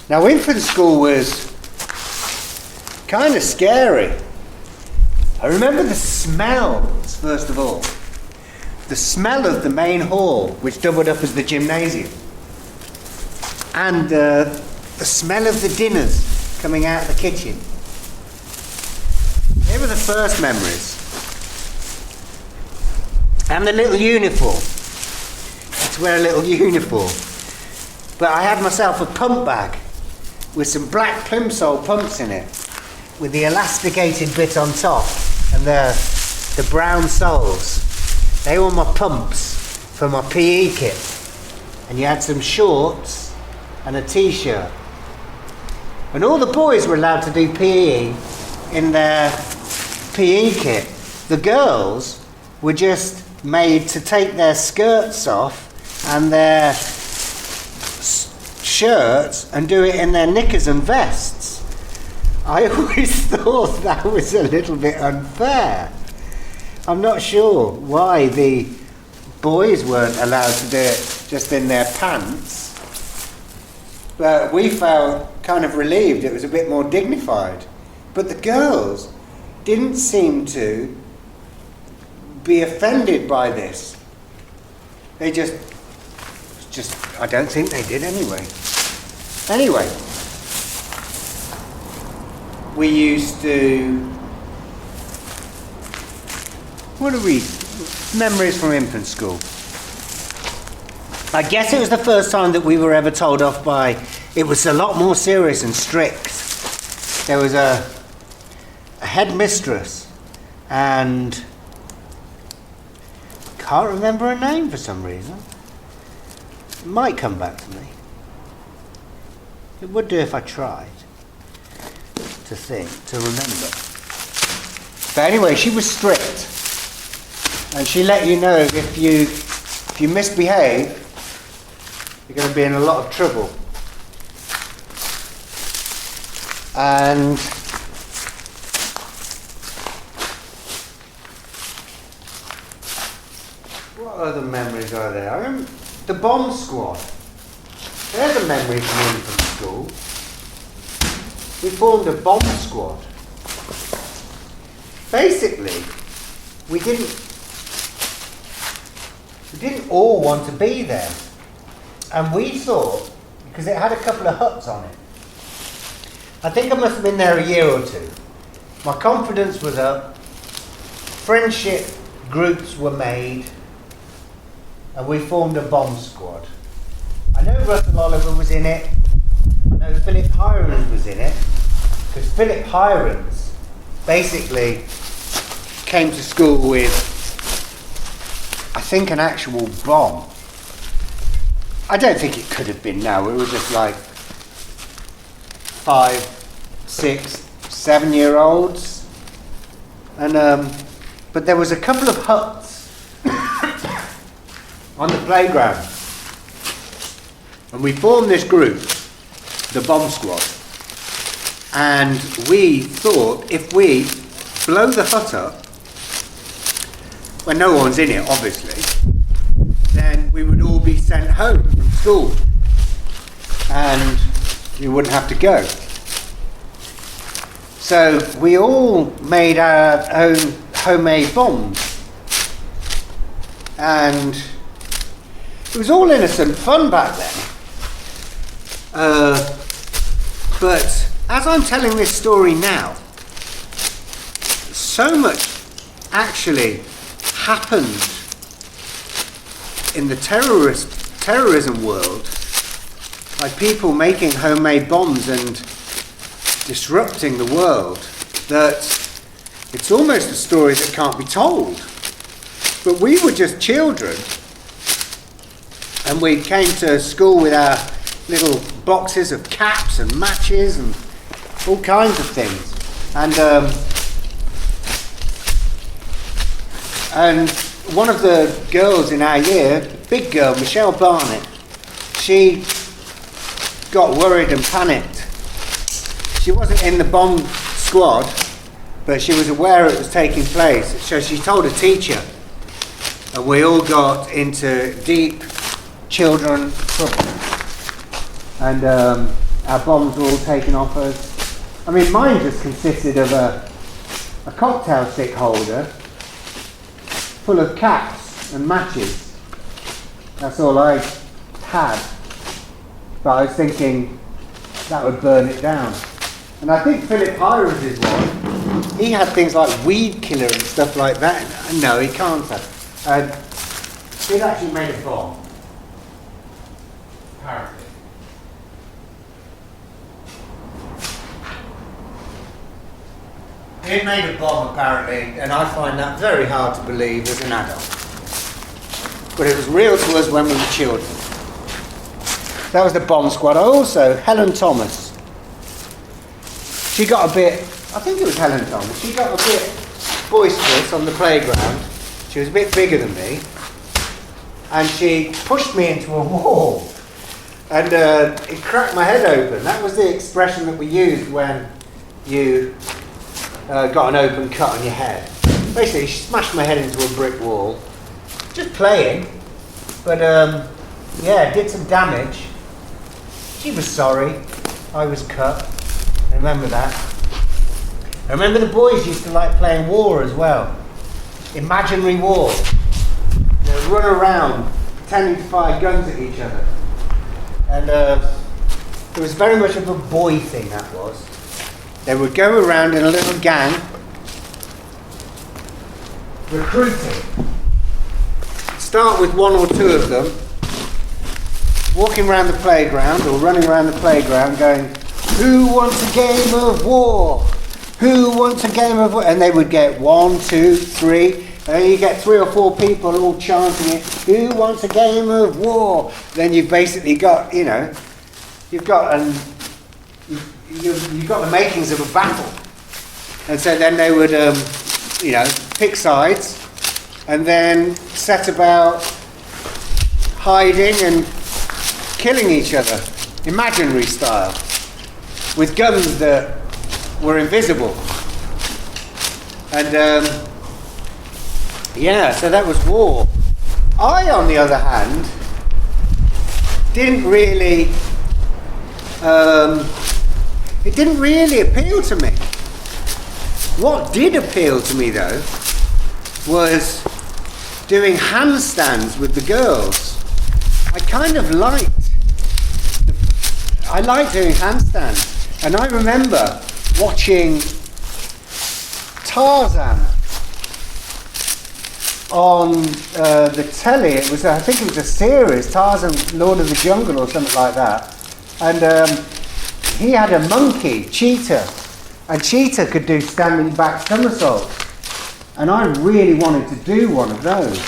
Now, infant school was kind of scary. I remember the smells, first of all. The smell of the main hall, which doubled up as the gymnasium. And the smell of the dinners coming out of the kitchen. They were the first memories. And the little uniform. To wear a little uniform. But I had myself a pump bag with some black plimsoll pumps in it, with the elasticated bit on top and the brown soles. They were my pumps for my PE kit. And you had some shorts and a t-shirt. And all the boys were allowed to do PE in their PE kit. The girls were just made to take their skirts off and their shirts and do it in their knickers and vests. I always thought that was a little bit unfair. I'm not sure why the boys weren't allowed to do it just in their pants, but we felt kind of relieved it was a bit more dignified. But the girls didn't seem to be offended by this. They just I don't think they did anyway. Anyway, we used to, what are we, memories from infant school. I guess it was the first time that we were ever told off by, it was a lot more serious and strict. There was a headmistress, and can't remember her name for some reason. It might come back to me. It would do if I tried to remember. But anyway, she was strict, and she let you know if you misbehave, you're going to be in a lot of trouble. And what other memories are there? I remember the bomb squad. There's a memory from infant school. We formed a bomb squad. Basically, we didn't all want to be there. And we thought, because it had a couple of huts on it, I think I must have been there a year or two. My confidence was up, friendship groups were made, and we formed a bomb squad. I know Russell Oliver was in it, I know Philip Hirons was in it, because Philip Hirons basically came to school with, I think, an actual bomb. I don't think it could have been now. We were just like 5, 6, 7-year-olds. And but there was a couple of huts on the playground. And we formed this group, the bomb squad. And we thought if we blow the hut up, when no one's in it obviously, then we would all be sent home from school and we wouldn't have to go. So we all made our own homemade bombs, and it was all innocent fun back then. But as I'm telling this story now, so much actually happened in the terrorism world by people making homemade bombs and disrupting the world that it's almost a story that can't be told. But we were just children, and we came to school with our little boxes of caps and matches and all kinds of things. And one of the girls in our year, big girl, Michelle Barnett, she got worried and panicked. She wasn't in the bomb squad, but she was aware it was taking place. So she told a teacher, and we all got into deep children trouble. And our bombs were all taken off us. I mean, mine just consisted of a cocktail stick holder full of caps and matches. That's all I had. But I was thinking that would burn it down. And I think Philip Hyram's one, he had things like weed killer and stuff like that. No, he can't have. He'd actually made a bomb. Apparently. He'd made a bomb apparently, and I find that very hard to believe as an adult. But it was real to us when we were children. That was the bomb squad. Also, Helen Thomas. She got a bit, I think it was Helen Thomas, she got a bit boisterous on the playground. She was a bit bigger than me. And she pushed me into a wall. And it cracked my head open. That was the expression that we used when you got an open cut on your head. Basically, she smashed my head into a brick wall. Just playing. But yeah, did some damage. She was sorry. I was cut. I remember that. I remember the boys used to like playing war as well. Imaginary war. They'd run around pretending to fire guns at each other. And it was very much of a boy thing, that was. They would go around in a little gang recruiting. Start with one or two of them walking around the playground or running around the playground going, "Who wants a game of war? Who wants a game of war?" And they would get 1, 2, 3, and then you get 3 or 4 people all chanting it, "Who wants a game of war?" Then you've basically got, you know, you've got the makings of a battle. And so then they would, you know, pick sides and then set about hiding and killing each other, imaginary style, with guns that were invisible. And yeah, so that was war. I, on the other hand, didn't really, it didn't really appeal to me. What did appeal to me though was doing handstands with the girls. I kind of liked doing handstands, and I remember watching Tarzan on the telly. It was, I think it was a series, Tarzan, Lord of the Jungle or something like that. And he had a monkey, Cheetah, and Cheetah could do standing back somersaults. And I really wanted to do one of those.